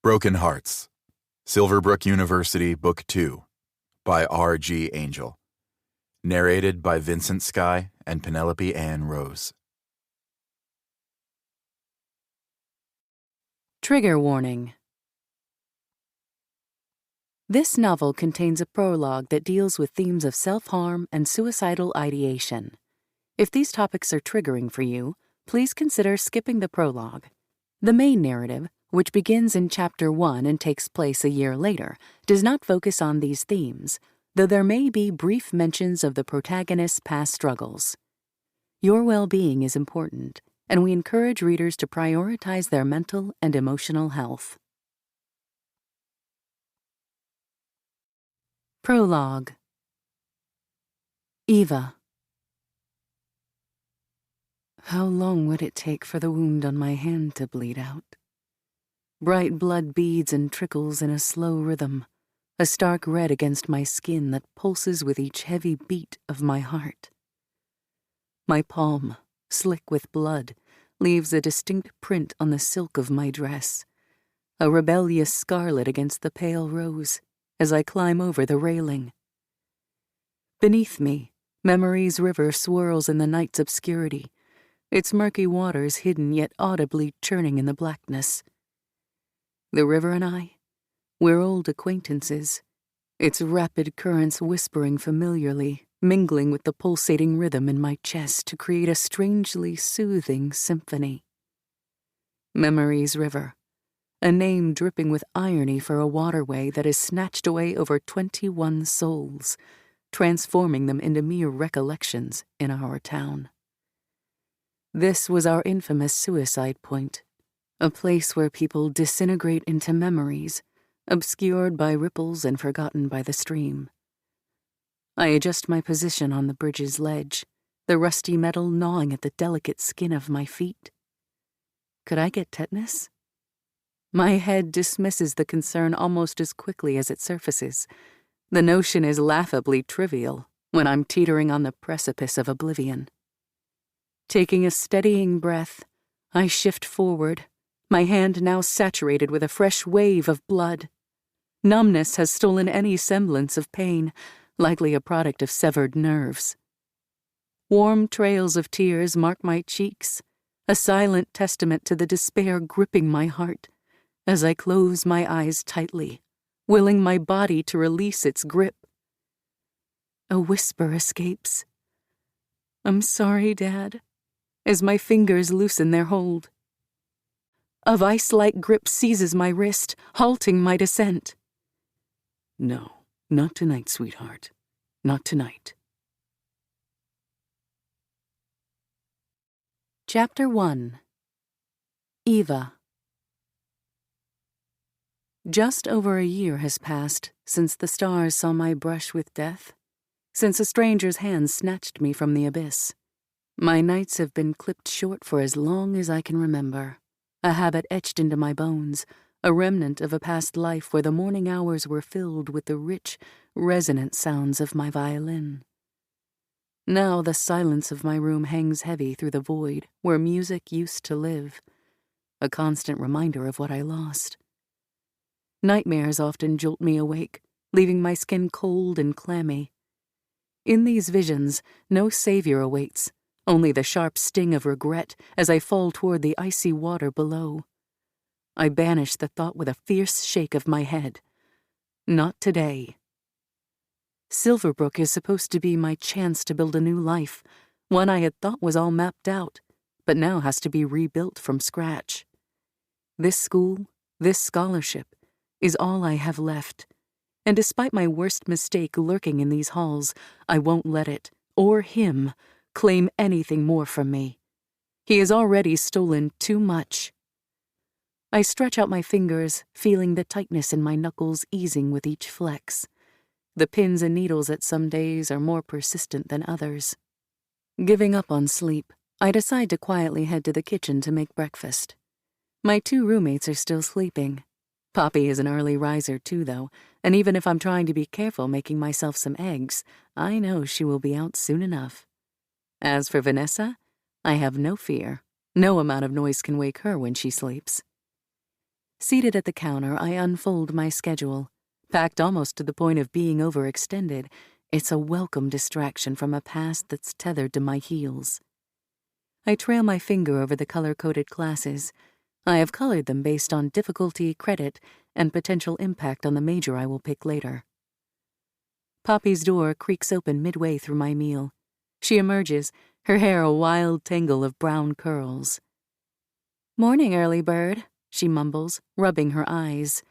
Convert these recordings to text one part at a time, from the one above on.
Broken Hearts, Silverbrook University, Book 2, by R.G. Angel. Narrated by Vincent Skye and Penelope Ann Rose. Trigger warning. This novel contains a prologue that deals with themes of self-harm and suicidal ideation. If these topics are triggering for you, please consider skipping the prologue. The main narrative, which begins in Chapter 1 and takes place a year later, does not focus on these themes, though there may be brief mentions of the protagonist's past struggles. Your well-being is important, and we encourage readers to prioritize their mental and emotional health. Prologue. Eva. How long would it take for the wound on my hand to bleed out? Bright blood beads and trickles in a slow rhythm, a stark red against my skin that pulses with each heavy beat of my heart. My palm, slick with blood, leaves a distinct print on the silk of my dress, a rebellious scarlet against the pale rose, as I climb over the railing. Beneath me, memory's river swirls in the night's obscurity, its murky waters hidden yet audibly churning in the blackness. The river and I, we're old acquaintances, its rapid currents whispering familiarly, mingling with the pulsating rhythm in my chest to create a strangely soothing symphony. Memory's river, a name dripping with irony for a waterway that has snatched away over 21 souls, transforming them into mere recollections in our town. This was our infamous suicide point, a place where people disintegrate into memories, obscured by ripples and forgotten by the stream. I adjust my position on the bridge's ledge, the rusty metal gnawing at the delicate skin of my feet. Could I get tetanus? My head dismisses the concern almost as quickly as it surfaces. The notion is laughably trivial when I'm teetering on the precipice of oblivion. Taking a steadying breath, I shift forward, my hand now saturated with a fresh wave of blood. Numbness has stolen any semblance of pain, likely a product of severed nerves. Warm trails of tears mark my cheeks, a silent testament to the despair gripping my heart, as I close my eyes tightly, willing my body to release its grip. A whisper escapes. "I'm sorry, Dad," as my fingers loosen their hold. A vice-like grip seizes my wrist, halting my descent. "No, not tonight, sweetheart. Not tonight." Chapter 1. Eva. Just over a year has passed since the stars saw my brush with death, since a stranger's hand snatched me from the abyss. My nights have been clipped short for as long as I can remember, a habit etched into my bones, a remnant of a past life where the morning hours were filled with the rich, resonant sounds of my violin. Now the silence of my room hangs heavy through the void where music used to live, a constant reminder of what I lost. Nightmares often jolt me awake, leaving my skin cold and clammy. In these visions, no savior awaits, only the sharp sting of regret as I fall toward the icy water below. I banish the thought with a fierce shake of my head. Not today. Silverbrook is supposed to be my chance to build a new life, one I had thought was all mapped out, but now has to be rebuilt from scratch. This school, this scholarship, is all I have left, and despite my worst mistake lurking in these halls, I won't let it, or him, claim anything more from me. He has already stolen too much. I stretch out my fingers, feeling the tightness in my knuckles easing with each flex. The pins and needles at some days are more persistent than others. Giving up on sleep, I decide to quietly head to the kitchen to make breakfast. My 2 roommates are still sleeping. Poppy is an early riser too, though, and even if I'm trying to be careful making myself some eggs, I know she will be out soon enough. As for Vanessa, I have no fear. No amount of noise can wake her when she sleeps. Seated at the counter, I unfold my schedule. Packed almost to the point of being overextended, it's a welcome distraction from a past that's tethered to my heels. I trail my finger over the color-coded classes. I have colored them based on difficulty, credit, and potential impact on the major I will pick later. Poppy's door creaks open midway through my meal. She emerges, her hair a wild tangle of brown curls. "Morning, early bird," she mumbles, rubbing her eyes.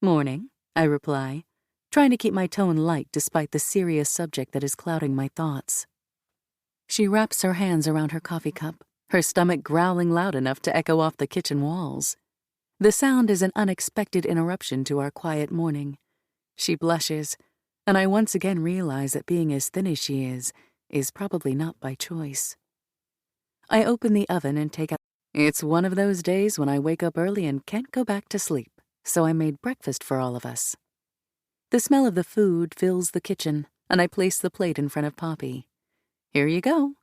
"Morning," I reply, trying to keep my tone light despite the serious subject that is clouding my thoughts. She wraps her hands around her coffee cup, her stomach growling loud enough to echo off the kitchen walls. The sound is an unexpected interruption to our quiet morning. She blushes, and I once again realize that being as thin as she is probably not by choice. I open the oven and take out. It's one of those days when I wake up early and can't go back to sleep, so I made breakfast for all of us. The smell of the food fills the kitchen, and I place the plate in front of Poppy. "Here you go."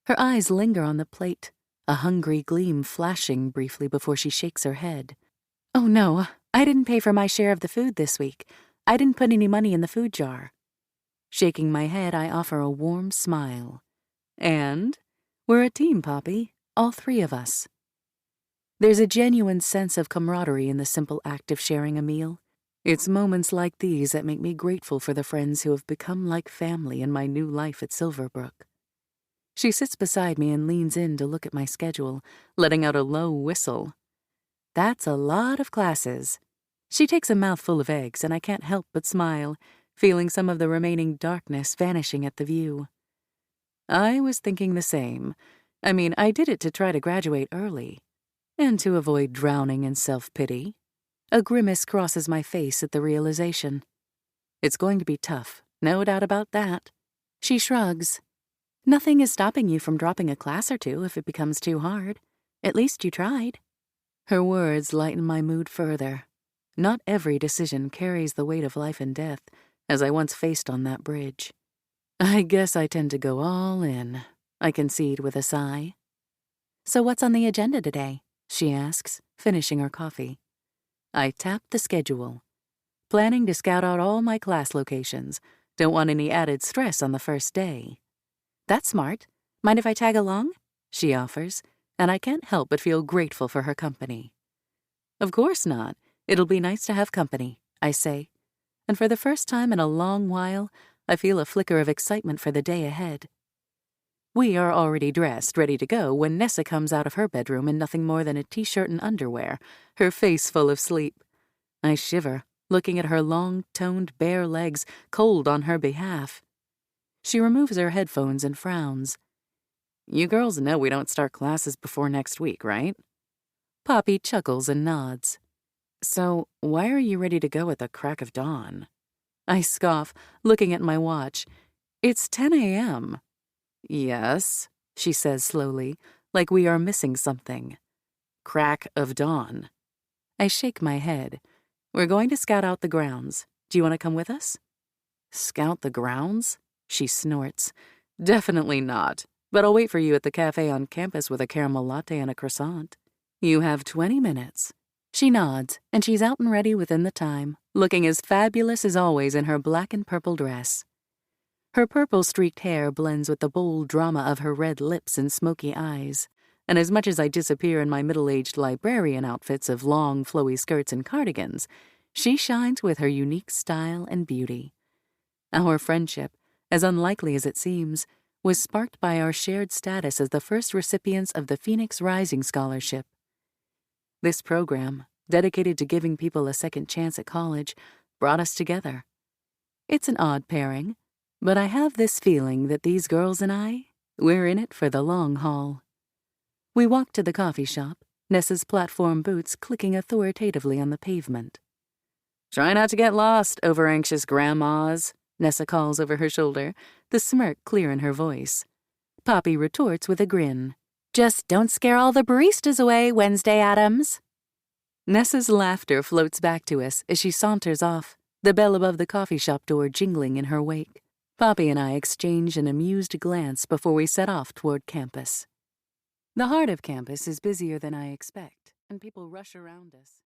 Her eyes linger on the plate, a hungry gleam flashing briefly before she shakes her head. "Oh no, I didn't pay for my share of the food this week. I didn't put any money in the food jar." Shaking my head, I offer a warm smile. "And we're a team, Poppy, all three of us." There's a genuine sense of camaraderie in the simple act of sharing a meal. It's moments like these that make me grateful for the friends who have become like family in my new life at Silverbrook. She sits beside me and leans in to look at my schedule, letting out a low whistle. "That's a lot of classes." She takes a mouthful of eggs, and I can't help but smile, feeling some of the remaining darkness vanishing at the view. I was thinking the same. I mean, I did it to try to graduate early, and to avoid drowning in self-pity. A grimace crosses my face at the realization. It's going to be tough, no doubt about that. She shrugs. "Nothing is stopping you from dropping a class or two if it becomes too hard. At least you tried." Her words lighten my mood further. Not every decision carries the weight of life and death, as I once faced on that bridge. "I guess I tend to go all in," I concede with a sigh. "So what's on the agenda today?" she asks, finishing her coffee. I tap the schedule. Planning to scout out all my class locations. Don't want any added stress on the first day. "That's smart. Mind if I tag along?" she offers, and I can't help but feel grateful for her company. "Of course not. It'll be nice to have company," I say. And for the first time in a long while, I feel a flicker of excitement for the day ahead. We are already dressed, ready to go, when Nessa comes out of her bedroom in nothing more than a t-shirt and underwear, her face full of sleep. I shiver, looking at her long, toned, bare legs, cold on her behalf. She removes her headphones and frowns. "You girls know we don't start classes before next week, right?" Poppy chuckles and nods. "So why are you ready to go at the crack of dawn?" I scoff, looking at my watch. "It's 10 a.m. "Yes," she says slowly, like we are missing something. "Crack of dawn." I shake my head. "We're going to scout out the grounds. Do you want to come with us?" "Scout the grounds?" she snorts. "Definitely not. But I'll wait for you at the cafe on campus with a caramel latte and a croissant." "You have 20 minutes. She nods, and she's out and ready within the time, looking as fabulous as always in her black and purple dress. Her purple-streaked hair blends with the bold drama of her red lips and smoky eyes, and as much as I disappear in my middle-aged librarian outfits of long, flowy skirts and cardigans, she shines with her unique style and beauty. Our friendship, as unlikely as it seems, was sparked by our shared status as the first recipients of the Phoenix Rising Scholarship. This program, dedicated to giving people a second chance at college, brought us together. It's an odd pairing, but I have this feeling that these girls and we're in it for the long haul. We walk to the coffee shop, Nessa's platform boots clicking authoritatively on the pavement. "Try not to get lost, over-anxious grandmas," Nessa calls over her shoulder, the smirk clear in her voice. Poppy retorts with a grin. "Just don't scare all the baristas away, Wednesday Addams." Nessa's laughter floats back to us as she saunters off, the bell above the coffee shop door jingling in her wake. Poppy and I exchange an amused glance before we set off toward campus. The heart of campus is busier than I expect, and people rush around us.